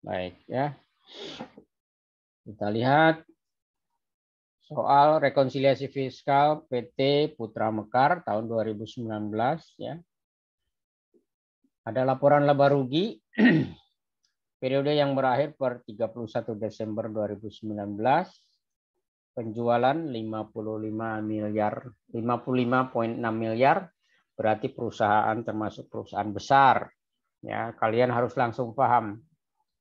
Baik ya. Kita lihat soal rekonsiliasi fiskal PT Putra Mekar tahun 2019 ya. Ada laporan laba rugi periode yang berakhir per 31 Desember 2019. Penjualan 55 miliar, 55,6 miliar, berarti perusahaan termasuk perusahaan besar. Ya, kalian harus langsung paham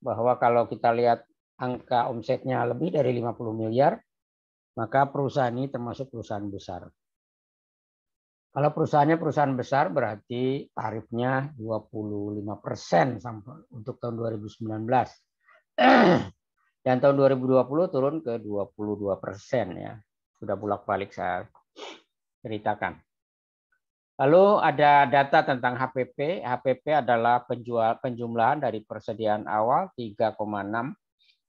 bahwa kalau kita lihat angka omsetnya lebih dari 50 miliar, maka perusahaan ini termasuk perusahaan besar. Kalau perusahaannya perusahaan besar berarti tarifnya 25% sampai untuk tahun 2019. Dan tahun 2020 turun ke 22% ya. Sudah bolak-balik saya ceritakan. Lalu ada data tentang HPP. HPP adalah penjumlahan dari persediaan awal 3,6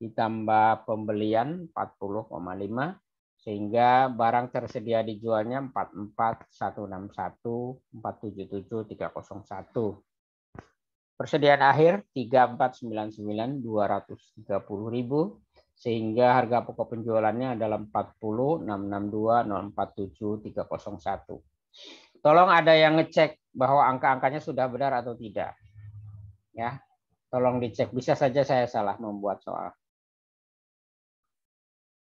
ditambah pembelian 40,5 sehingga barang tersedia dijualnya 44.161, 477, 301. Persediaan akhir 3499, 230.000 sehingga harga pokok penjualannya adalah 40.662, 047, 301. Tolong ada yang ngecek bahwa angka-angkanya sudah benar atau tidak. Ya, tolong dicek. Bisa saja saya salah membuat soal.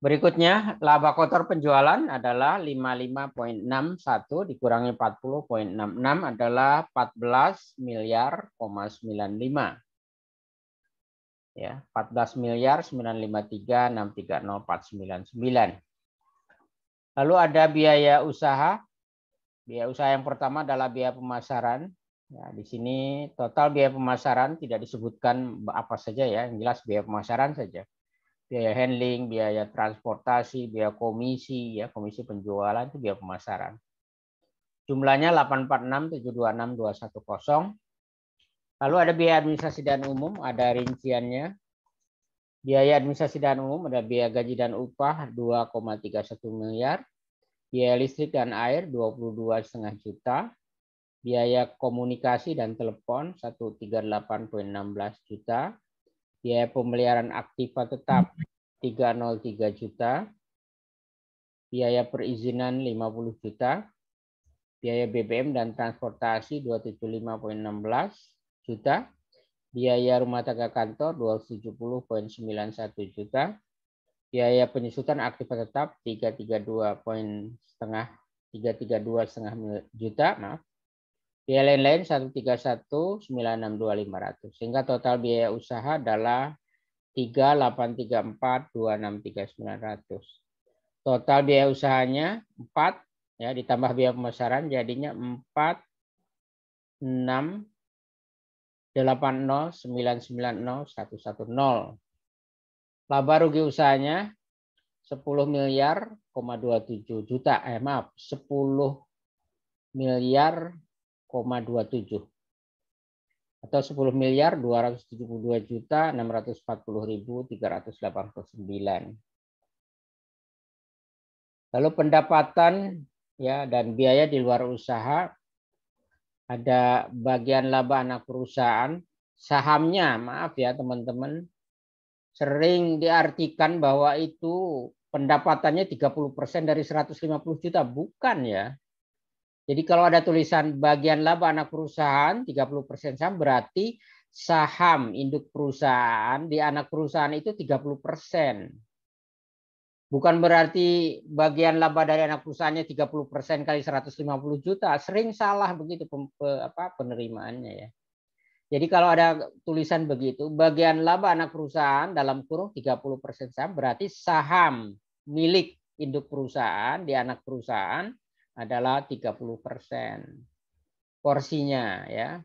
Berikutnya, laba kotor penjualan adalah 55,61 dikurangi 40,66 adalah 14 miliar, 95. Ya, 14 miliar 953 630 499. Lalu ada biaya usaha. Biaya usaha yang pertama adalah biaya pemasaran. Ya, di sini total biaya pemasaran tidak disebutkan apa saja ya, yang jelas biaya pemasaran saja. Biaya handling, biaya transportasi, biaya komisi, ya komisi penjualan itu biaya pemasaran. Jumlahnya 846.726.210. Lalu ada biaya administrasi dan umum, ada rinciannya. Biaya administrasi dan umum ada biaya gaji dan upah 2,31 miliar. Biaya listrik dan air 22,5 juta. Biaya komunikasi dan telepon 138,16 juta. Biaya pemeliharaan aktiva tetap 303 juta. Biaya perizinan 50 juta. Biaya BBM dan transportasi 275,16 juta. Biaya rumah tangga kantor 270,91 juta. Biaya penyusutan aktiva tetap 332,5 juta, maaf. Biaya lain-lain 131.962.500. Sehingga total biaya usaha adalah 3.834.263.900. Total biaya usahanya 4 ya ditambah biaya pemasaran jadinya 4.680.990.110. Laba rugi usahanya 10 miliar, 27 juta. Maaf, 10 miliar, 27. Atau 10 miliar 272 juta 640.389. Lalu pendapatan ya dan biaya di luar usaha ada bagian laba anak perusahaan, sahamnya, maaf ya teman-teman, sering diartikan bahwa itu pendapatannya 30% dari 150 juta, bukan ya. Jadi kalau ada tulisan bagian laba anak perusahaan 30% saham berarti saham induk perusahaan di anak perusahaan itu 30%. Bukan berarti bagian laba dari anak perusahaannya 30% kali 150 juta. Sering salah begitu penerimaannya ya. Jadi kalau ada tulisan begitu, bagian laba anak perusahaan dalam kurung 30% saham berarti saham milik induk perusahaan di anak perusahaan adalah 30% porsinya ya.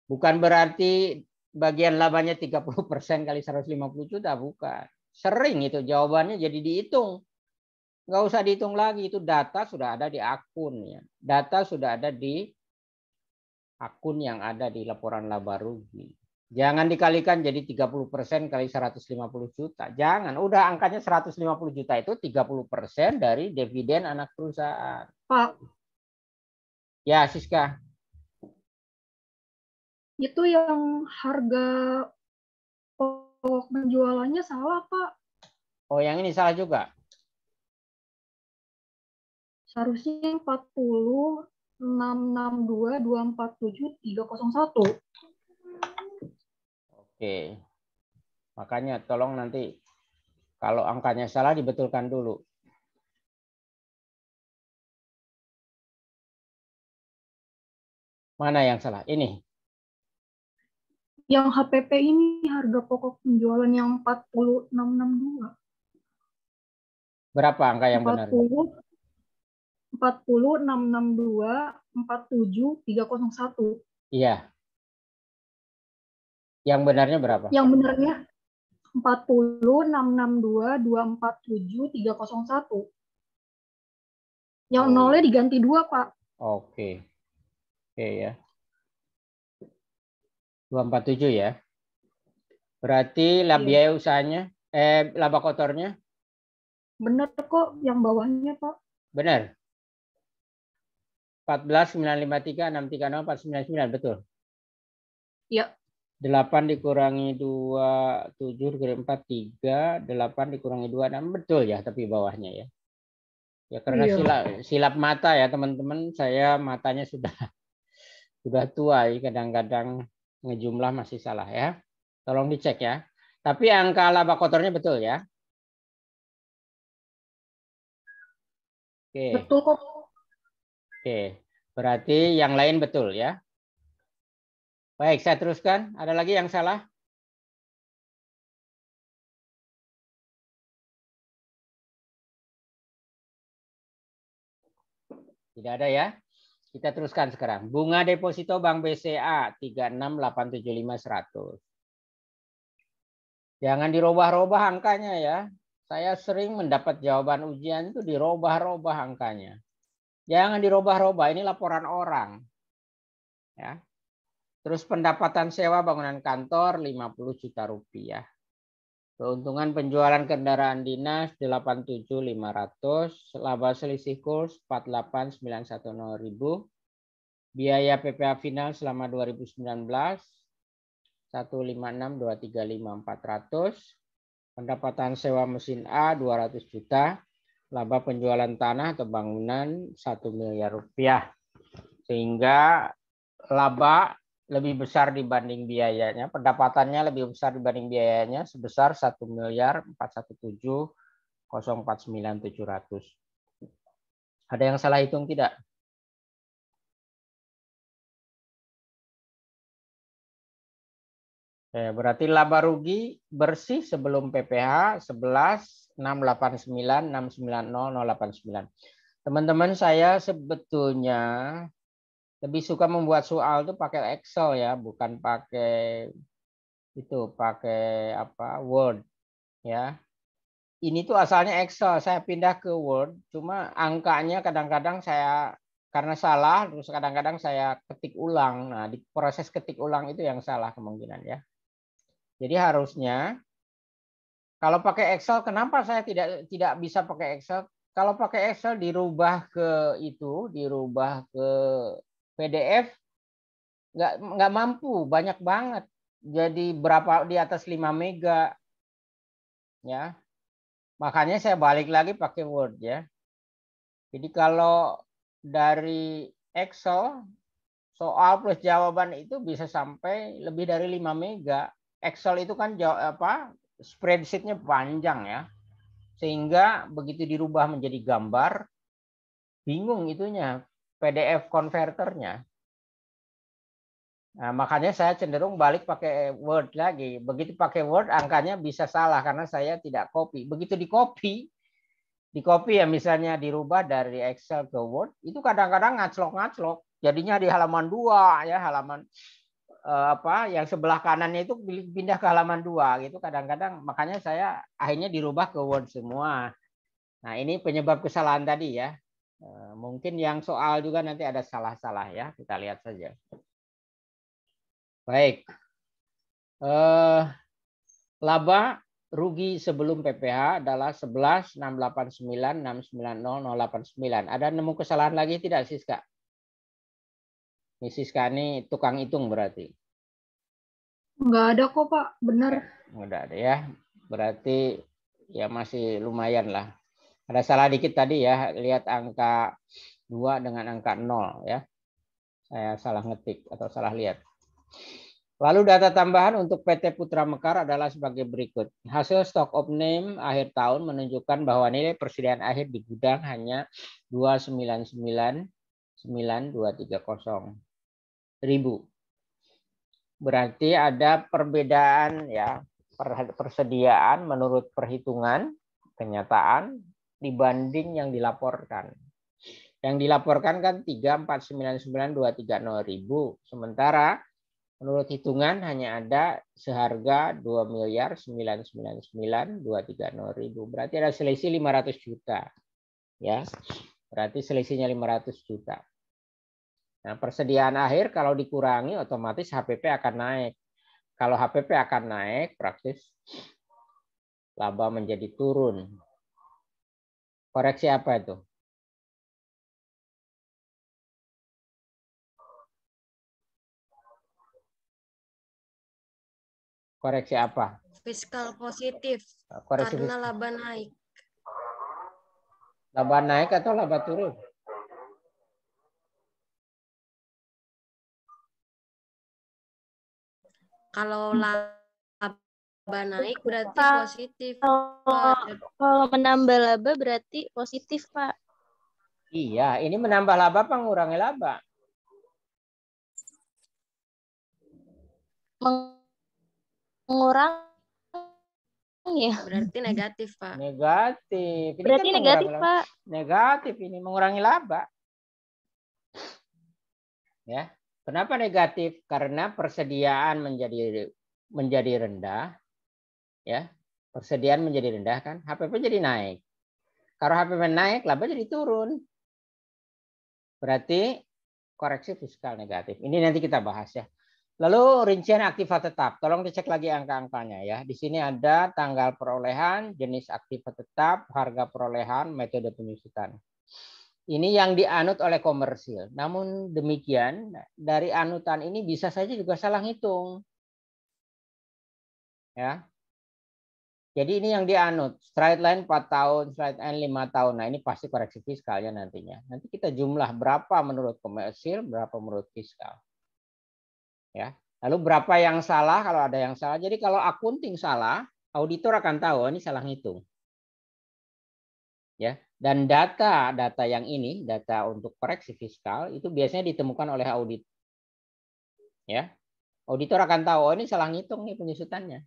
Bukan berarti bagian labanya 30% kali 150 juta, bukan. Sering itu jawabannya jadi dihitung. Nggak usah dihitung lagi, itu data sudah ada di akun ya. Data sudah ada di akun yang ada di laporan laba rugi. Jangan dikalikan jadi 30% kali 150 juta. Jangan, udah angkanya 150 juta itu 30% dari dividen anak perusahaan. Pak, Ya, Siska. itu yang harga pokok penjualannya salah, Pak. Oh, yang ini salah juga. Seharusnya 40.662.247.301. Oke. Makanya tolong nanti kalau angkanya salah dibetulkan dulu. Mana yang salah? Ini. Yang HPP ini harga pokok penjualan yang 40.662. Berapa angka yang benar? 40.662.47.301. Iya. Yang benarnya berapa? Yang benarnya 40.662.247.301. Yang nolnya diganti 2, Pak. Oke. Oke ya. 247 ya. Berarti biaya usahanya, laba kotornya? Benar kok, yang bawahnya, Pak. Benar. 14.953.630.499, betul? Iya. 8 dikurangi 2, 7 dikurangi 4, 3, 8 dikurangi 2, 6, betul ya, tapi bawahnya ya. Ya karena silap mata ya teman-teman, saya matanya sudah tua, kadang-kadang ngejumlah masih salah ya. Tolong dicek ya. Tapi angka laba kotornya betul ya. Oke. Betul kok. Oke. Berarti yang lain betul ya. Baik, saya teruskan. Ada lagi yang salah? Tidak ada ya. Kita teruskan sekarang. Bunga deposito Bank BCA 36.875.100. Jangan dirubah-rubah angkanya ya. Saya sering mendapat jawaban ujian itu dirubah-rubah angkanya. Jangan dirubah-rubah, ini laporan orang. Ya. Terus pendapatan sewa bangunan kantor 50 juta rupiah. Keuntungan penjualan kendaraan dinas 87.500, laba selisih kurs 48.910.000. Biaya PPA final selama 2019 156.235.400. Pendapatan sewa mesin A 200 juta. Laba penjualan tanah atau bangunan 1 miliar rupiah. Sehingga laba lebih besar dibanding biayanya, pendapatannya lebih besar dibanding biayanya sebesar 1.417.049.700. Ada yang salah hitung tidak? Berarti laba rugi bersih sebelum PPh 11.689.690.089. Teman-teman, saya sebetulnya lebih suka membuat soal itu pakai Excel ya, bukan pakai Word ya. Ini tuh asalnya Excel, saya pindah ke Word, cuma angkanya kadang-kadang saya karena salah, terus kadang-kadang saya ketik ulang. Nah, di proses ketik ulang itu yang salah kemungkinan ya. Jadi harusnya kalau pakai Excel, kenapa saya tidak bisa pakai Excel? Kalau pakai Excel dirubah ke PDF, nggak mampu, banyak banget. Jadi berapa di atas 5 mega ya. Makanya saya balik lagi pakai Word ya. Jadi kalau dari Excel soal plus jawaban itu bisa sampai lebih dari 5 mega. Excel itu kan spreadsheet-nya panjang ya. Sehingga begitu dirubah menjadi gambar bingung itunya PDF converternya. Nah, makanya saya cenderung balik pakai Word lagi. Begitu pakai Word angkanya bisa salah karena saya tidak copy. Begitu di copy ya misalnya dirubah dari Excel ke Word, itu kadang-kadang ngaclok-ngaclok. Jadinya di halaman 2 ya, halaman yang sebelah kanannya itu pindah ke halaman 2 gitu kadang-kadang. Makanya saya akhirnya dirubah ke Word semua. Nah, ini penyebab kesalahan tadi ya. Mungkin yang soal juga nanti ada salah-salah ya. Kita lihat saja. Baik. Laba rugi sebelum PPh adalah 11.689.690.089. Ada nemu kesalahan lagi tidak, Siska? Ini Siska ini tukang hitung berarti. Nggak ada kok, Pak. Benar. Nggak ada ya. Berarti ya masih lumayan lah. Ada salah dikit tadi ya. Lihat angka 2 dengan angka 0 ya. Saya salah ngetik atau salah lihat. Lalu data tambahan untuk PT Putra Mekar adalah sebagai berikut. Hasil stock of name akhir tahun menunjukkan bahwa nilai persediaan akhir di gudang hanya 299.9230 ribu. Berarti ada perbedaan ya persediaan menurut perhitungan kenyataan dibanding yang dilaporkan. Yang dilaporkan kan 3.499.230 ribu. Sementara menurut hitungan hanya ada seharga 2.999.230 ribu. Berarti ada selisih 500 juta. Ya. Berarti selisihnya 500 juta. Nah, persediaan akhir kalau dikurangi otomatis HPP akan naik. Kalau HPP akan naik, praktis laba menjadi turun. Koreksi apa itu? Koreksi apa? Fiskal positif Koreksi karena fiskal. laba naik. Laba naik atau laba turun? Kalau laba naik berarti positif. Kalau menambah laba berarti positif, Pak. Iya, ini menambah laba apa mengurangi laba? Mengurangi ya. Berarti negatif, Pak. Negatif. Ini Berarti kan negatif, mengurangi laba. Pak. Negatif ini mengurangi laba. Ya. Kenapa negatif? Karena persediaan menjadi rendah, ya. Persediaan menjadi rendah kan, HPP jadi naik. Kalau HPP naik, laba jadi turun. Berarti koreksi fiskal negatif. Ini nanti kita bahas ya. Lalu rincian aktiva tetap. Tolong dicek lagi angka-angkanya ya. Di sini ada tanggal perolehan, jenis aktiva tetap, harga perolehan, metode penyusutan. Ini yang dianut oleh komersil. Namun demikian, dari anutan ini bisa saja juga salah hitung. Ya. Jadi ini yang dianut. Straight line 4 tahun, straight line 5 tahun. Nah ini pasti koreksi fiskalnya nantinya. Nanti kita jumlah berapa menurut komersil, berapa menurut fiskal. Ya. Lalu berapa yang salah kalau ada yang salah. Jadi kalau akunting salah, auditor akan tahu ini salah ngitung. Ya. Dan data yang ini, data untuk koreksi fiskal itu biasanya ditemukan oleh audit. Ya. Auditor akan tahu oh ini salah ngitung nih penyusutannya.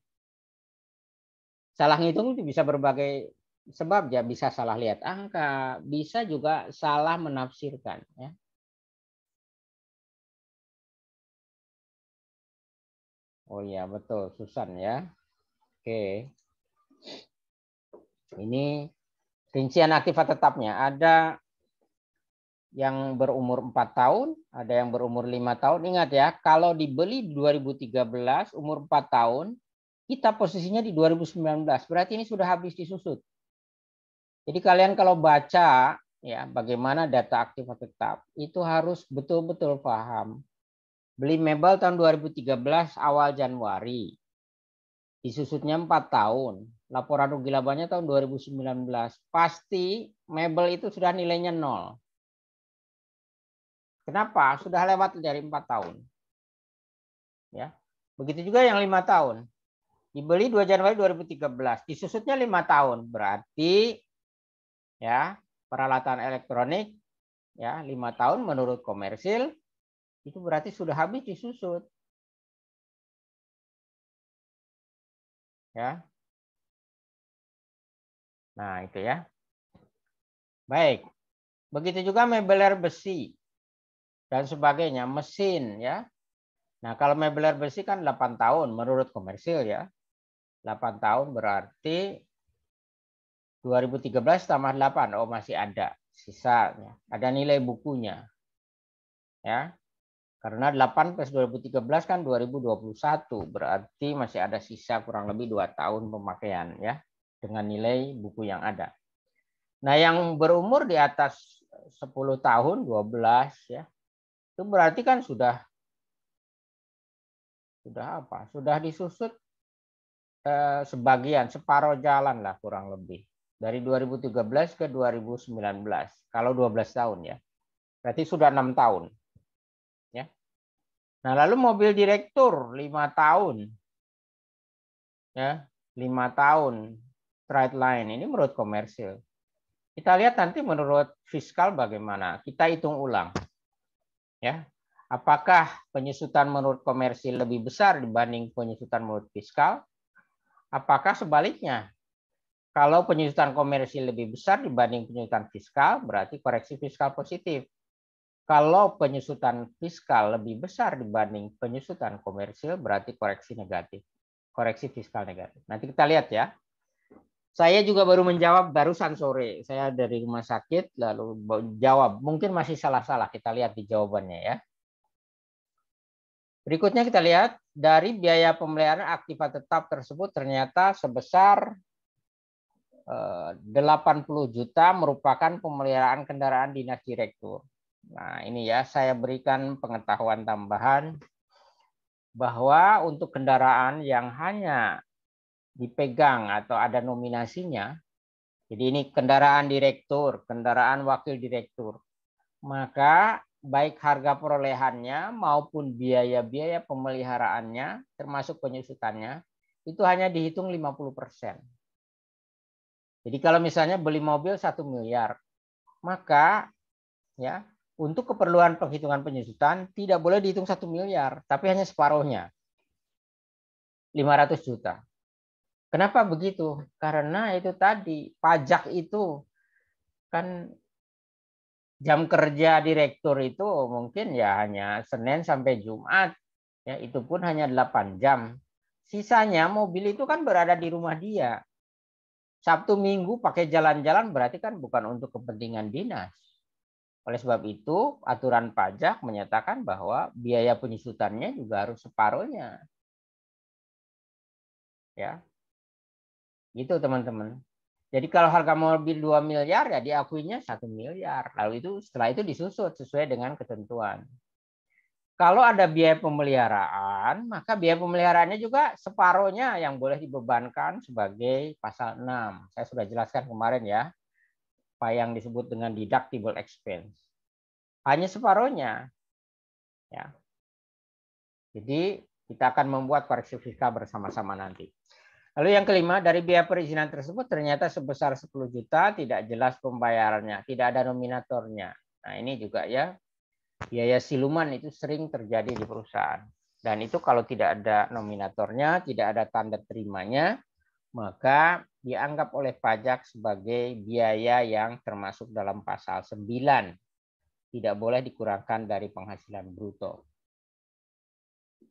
Salah ngitung itu bisa berbagai sebab ya, bisa salah lihat angka, bisa juga salah menafsirkan ya. Oh iya betul Susan ya. Oke. Ini rincian aktiva tetapnya ada yang berumur 4 tahun, ada yang berumur 5 tahun. Ingat ya, kalau dibeli 2013 umur 4 tahun, kita posisinya di 2019. Berarti ini sudah habis disusut. Jadi kalian kalau baca ya bagaimana data aktiva tetap, itu harus betul-betul paham. Beli mebel tahun 2013 awal Januari. Disusutnya 4 tahun. Laporan rugi labanya tahun 2019. Pasti mebel itu sudah nilainya 0. Kenapa? Sudah lewat dari 4 tahun. Ya. Begitu juga yang 5 tahun. Dibeli 2 Januari 2013. Disusutnya 5 tahun. Berarti ya peralatan elektronik ya 5 tahun menurut komersil itu berarti sudah habis disusut. Ya. Nah, itu ya. Baik. Begitu juga mebeler besi dan sebagainya, mesin ya. Nah, kalau mebeler besi kan 8 tahun menurut komersil ya. 8 tahun berarti 2013 tambah 8. Oh, masih ada sisanya. Ada nilai bukunya. Ya. Karena 8 plus 2013 kan 2021. Berarti masih ada sisa kurang lebih 2 tahun pemakaian ya. Dengan nilai buku yang ada. Nah, yang berumur di atas 10 tahun, 12 ya. Itu berarti kan sudah Sudah apa? Sudah disusut sebagian, separuh jalan lah kurang lebih. Dari 2013 ke 2019. Kalau 12 tahun ya. Berarti sudah 6 tahun. Ya. Nah, lalu mobil direktur 5 tahun. Ya, 5 tahun. Trade line ini menurut komersil. Kita lihat nanti menurut fiskal bagaimana. Kita hitung ulang. Ya. Apakah penyusutan menurut komersil lebih besar dibanding penyusutan menurut fiskal? Apakah sebaliknya? Kalau penyusutan komersil lebih besar dibanding penyusutan fiskal, berarti koreksi fiskal positif. Kalau penyusutan fiskal lebih besar dibanding penyusutan komersil, berarti koreksi negatif. Koreksi fiskal negatif. Nanti kita lihat ya. Saya juga baru menjawab barusan sore. Saya dari rumah sakit, lalu jawab. Mungkin masih salah-salah. Kita lihat di jawabannya ya. Berikutnya kita lihat. Dari biaya pemeliharaan aktiva tetap tersebut ternyata sebesar 80 juta merupakan pemeliharaan kendaraan dinas direktur. Nah, ini ya saya berikan pengetahuan tambahan bahwa untuk kendaraan yang hanya dipegang atau ada nominasinya, jadi ini kendaraan direktur, kendaraan wakil direktur, maka baik harga perolehannya maupun biaya-biaya pemeliharaannya termasuk penyusutannya itu hanya dihitung 50%. Jadi kalau misalnya beli mobil 1 miliar, maka ya untuk keperluan penghitungan penyusutan tidak boleh dihitung 1 miliar, tapi hanya separuhnya, 500 juta. Kenapa begitu? Karena itu tadi, pajak itu kan jam kerja direktur itu mungkin ya hanya Senin sampai Jumat, ya itu pun hanya 8 jam. Sisanya mobil itu kan berada di rumah dia. Sabtu Minggu pakai jalan-jalan berarti kan bukan untuk kepentingan dinas. Oleh sebab itu, aturan pajak menyatakan bahwa biaya penyusutannya juga harus separuhnya. Ya. Gitu teman-teman. Jadi kalau harga mobil 2 miliar ya diakuinya 1 miliar. Lalu itu setelah itu disusut sesuai dengan ketentuan. Kalau ada biaya pemeliharaan, maka biaya pemeliharaannya juga separuhnya yang boleh dibebankan sebagai pasal 6. Saya sudah jelaskan kemarin ya. Apa yang disebut dengan deductible expense. Hanya separuhnya. Ya. Jadi kita akan membuat koreksi fiskal bersama-sama nanti. Lalu yang kelima, dari biaya perizinan tersebut ternyata sebesar 10 juta tidak jelas pembayarannya, tidak ada nominatornya. Nah ini juga ya, biaya siluman itu sering terjadi di perusahaan. Dan itu kalau tidak ada nominatornya, tidak ada tanda terimanya, maka dianggap oleh pajak sebagai biaya yang termasuk dalam pasal 9. Tidak boleh dikurangkan dari penghasilan bruto.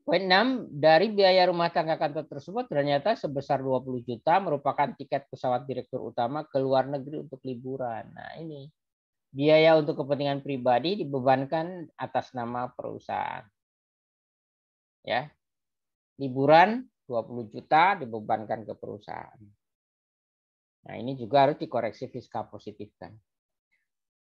Poin 6, dari biaya rumah tangga kantor tersebut ternyata sebesar 20 juta merupakan tiket pesawat direktur utama ke luar negeri untuk liburan. Nah ini, biaya untuk kepentingan pribadi dibebankan atas nama perusahaan. Ya, liburan 20 juta dibebankan ke perusahaan. Nah ini juga harus dikoreksi fiskal positifkan.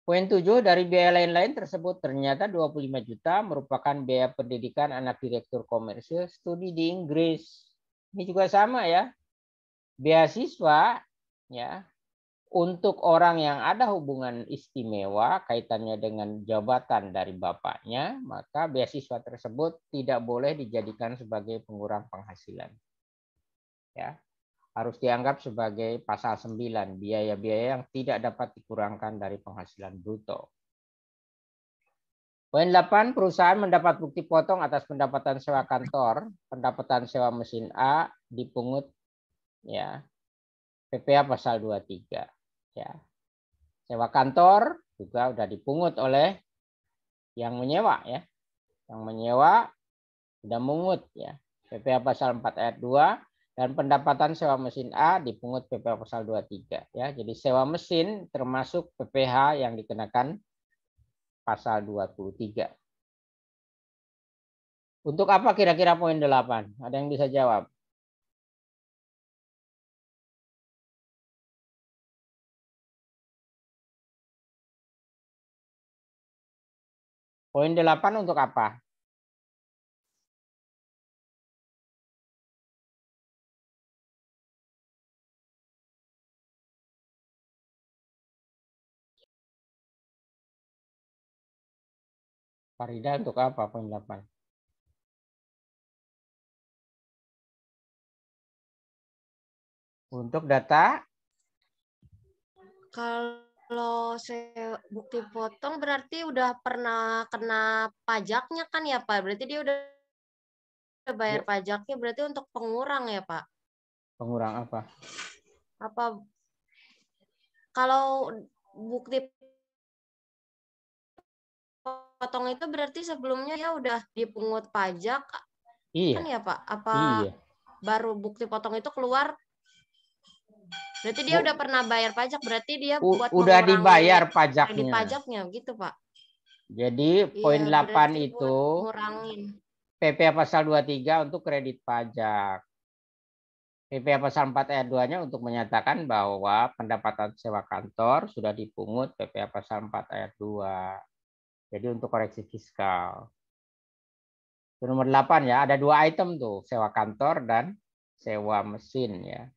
Poin 7, dari biaya lain-lain tersebut ternyata 25 juta merupakan biaya pendidikan anak direktur komersil studi di Inggris. Ini juga sama ya. Beasiswa ya untuk orang yang ada hubungan istimewa kaitannya dengan jabatan dari bapaknya, maka beasiswa tersebut tidak boleh dijadikan sebagai pengurang penghasilan. Ya. Harus dianggap sebagai pasal 9, biaya-biaya yang tidak dapat dikurangkan dari penghasilan bruto. Poin 8, perusahaan mendapat bukti potong atas pendapatan sewa kantor, pendapatan sewa mesin A dipungut ya. PPh pasal 23 ya. Sewa kantor juga sudah dipungut oleh yang menyewa ya. Yang menyewa sudah mungut ya. PPh pasal 4 ayat 2. Dan pendapatan sewa mesin A dipungut PPh pasal 23 ya. Jadi sewa mesin termasuk PPh yang dikenakan pasal 23. Untuk apa kira-kira poin 8? Ada yang bisa jawab? Poin 8 untuk apa? Farida untuk apa poin 8? Untuk data Kalau bukti potong berarti udah pernah kena pajaknya kan ya Pak? Berarti dia udah bayar pajaknya, berarti untuk pengurang ya Pak? pengurang apa? Apa kalau bukti potong itu berarti sebelumnya ya udah dipungut pajak kan Iya, ya Pak? Apa iya. baru bukti potong itu keluar? Berarti dia udah pernah bayar pajak, berarti dia buat Udah mengurangi dibayar kredit pajaknya. pajaknya gitu Pak? Jadi poin Iya, 8 berarti buat itu ngurangin. PPA pasal 23 untuk kredit pajak. PPA pasal 4 ayat 2-nya untuk menyatakan bahwa pendapatan sewa kantor sudah dipungut PPA pasal 4 ayat 2. Jadi untuk koreksi fiskal. Itu nomor 8 ya, ada 2 item tuh, sewa kantor dan sewa mesin ya.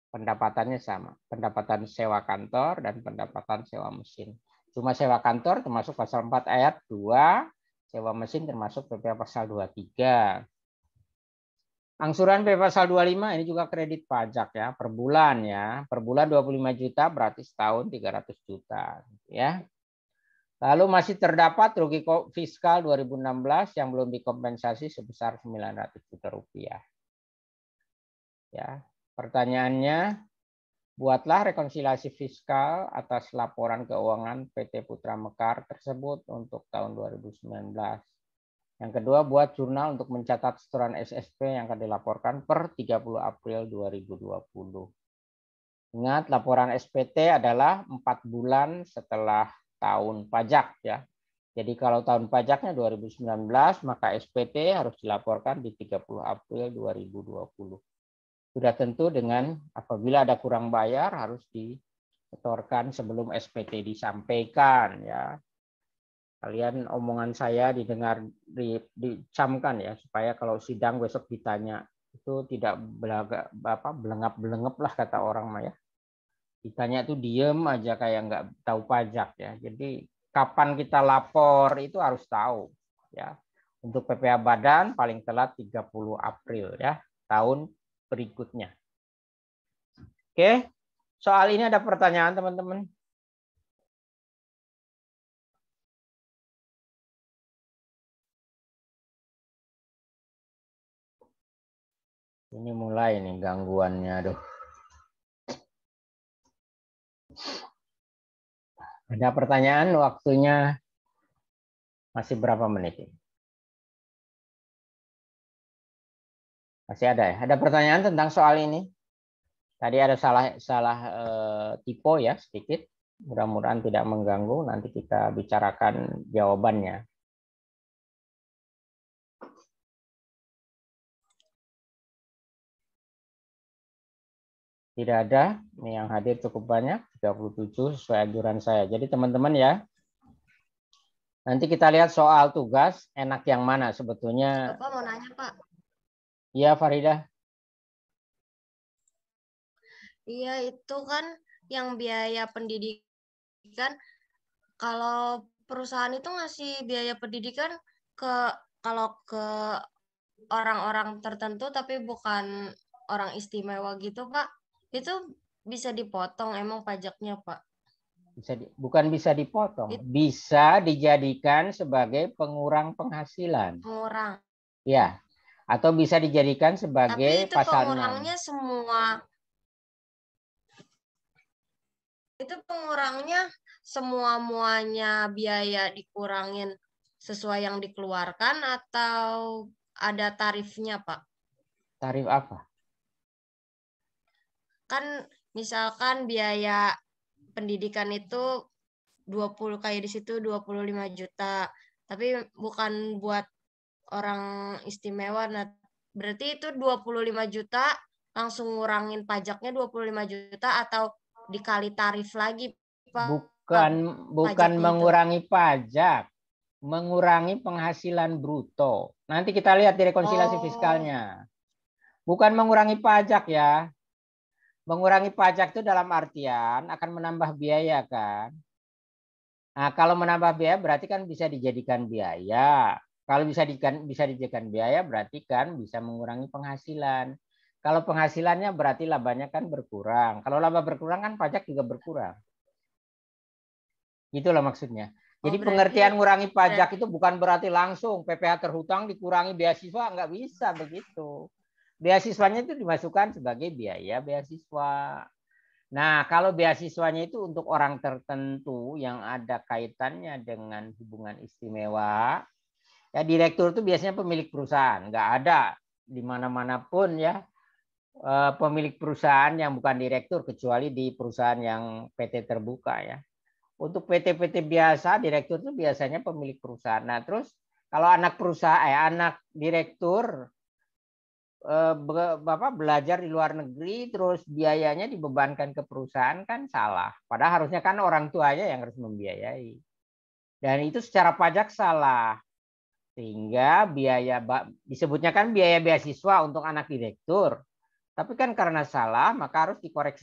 Pendapatannya sama, pendapatan sewa kantor dan pendapatan sewa mesin. Cuma sewa kantor termasuk pasal 4 ayat 2, sewa mesin termasuk PPA pasal 23. Angsuran PPA pasal 25 ini juga kredit pajak ya, per bulan ya. Per bulan 25 juta berarti setahun 300 juta ya. Lalu masih terdapat rugi fiskal 2016 yang belum dikompensasi sebesar 900 juta rupiah. Ya, pertanyaannya, buatlah rekonsiliasi fiskal atas laporan keuangan PT Putra Mekar tersebut untuk tahun 2019. Yang kedua, buat jurnal untuk mencatat setoran SSP yang akan dilaporkan per 30 April 2020. Ingat, laporan SPT adalah 4 bulan setelah tahun pajak ya. Jadi kalau tahun pajaknya 2019, maka SPT harus dilaporkan di 30 April 2020. Sudah tentu dengan apabila ada kurang bayar harus disetorkan sebelum SPT disampaikan ya. Kalian omongan saya didengar dicamkan ya supaya kalau sidang besok ditanya itu tidak belengap-belengep lah kata orang mah ya. Ditanya tuh diem aja kayak nggak tahu pajak ya. Jadi kapan kita lapor itu harus tahu ya. Untuk PPA badan paling telat 30 April ya tahun berikutnya. Oke, soal ini ada pertanyaan teman-teman? Ini mulai nih gangguannya, aduh. Ada pertanyaan, waktunya masih berapa menit ini? Masih ada ya? Ada pertanyaan tentang soal ini? Tadi ada salah tipe ya sedikit. Mudah-mudahan tidak mengganggu. Nanti kita bicarakan jawabannya. Tidak ada. Ini yang hadir cukup banyak. 37 sesuai anjuran saya. Jadi teman-teman ya. Nanti kita lihat soal tugas. Enak yang mana sebetulnya. Bapak mau nanya Pak? Iya Farida. Iya itu kan yang biaya pendidikan. Kalau perusahaan itu ngasih biaya pendidikan kalau ke orang-orang tertentu tapi bukan orang istimewa gitu Pak, itu bisa dipotong emang pajaknya Pak? Bukan bisa dipotong, bisa dijadikan sebagai pengurang penghasilan. Pengurang. Ya, atau bisa dijadikan sebagai Tapi itu pasal 6. pengurangnya semua muanya biaya dikurangin sesuai yang dikeluarkan atau ada tarifnya Pak? Tarif apa? Kan misalkan biaya pendidikan itu 20 kayak di situ 25 juta. Tapi bukan buat orang istimewa. Nah, berarti itu 25 juta langsung ngurangin pajaknya 25 juta atau dikali tarif lagi Pak? Bukan mengurangi pajak, mengurangi penghasilan bruto. Nanti kita lihat di rekonsiliasi fiskalnya. Bukan mengurangi pajak ya. Mengurangi pajak itu dalam artian akan menambah biaya kan. Nah, kalau menambah biaya berarti kan bisa dijadikan biaya. Kalau bisa dijadikan biaya berarti kan bisa mengurangi penghasilan. Kalau penghasilannya berarti labanya kan berkurang. Kalau laba berkurang kan pajak juga berkurang. Itulah maksudnya. Jadi pengertian ngurangi pajak itu bukan berarti langsung PPh terhutang dikurangi beasiswa, nggak bisa begitu. Beasiswanya itu dimasukkan sebagai biaya beasiswa. Nah, kalau beasiswanya itu untuk orang tertentu yang ada kaitannya dengan hubungan istimewa, ya direktur itu biasanya pemilik perusahaan, nggak ada di mana-mana pun ya pemilik perusahaan yang bukan direktur kecuali di perusahaan yang PT terbuka ya. Untuk PT-PT biasa, direktur itu biasanya pemilik perusahaan. Nah, terus kalau anak perusahaan, anak direktur Bapak belajar di luar negeri terus biayanya dibebankan ke perusahaan kan salah. Padahal harusnya kan orang tuanya yang harus membiayai. Dan itu secara pajak salah. Sehingga biaya disebutnya kan biaya beasiswa untuk anak direktur. Tapi kan karena salah maka harus dikoreksi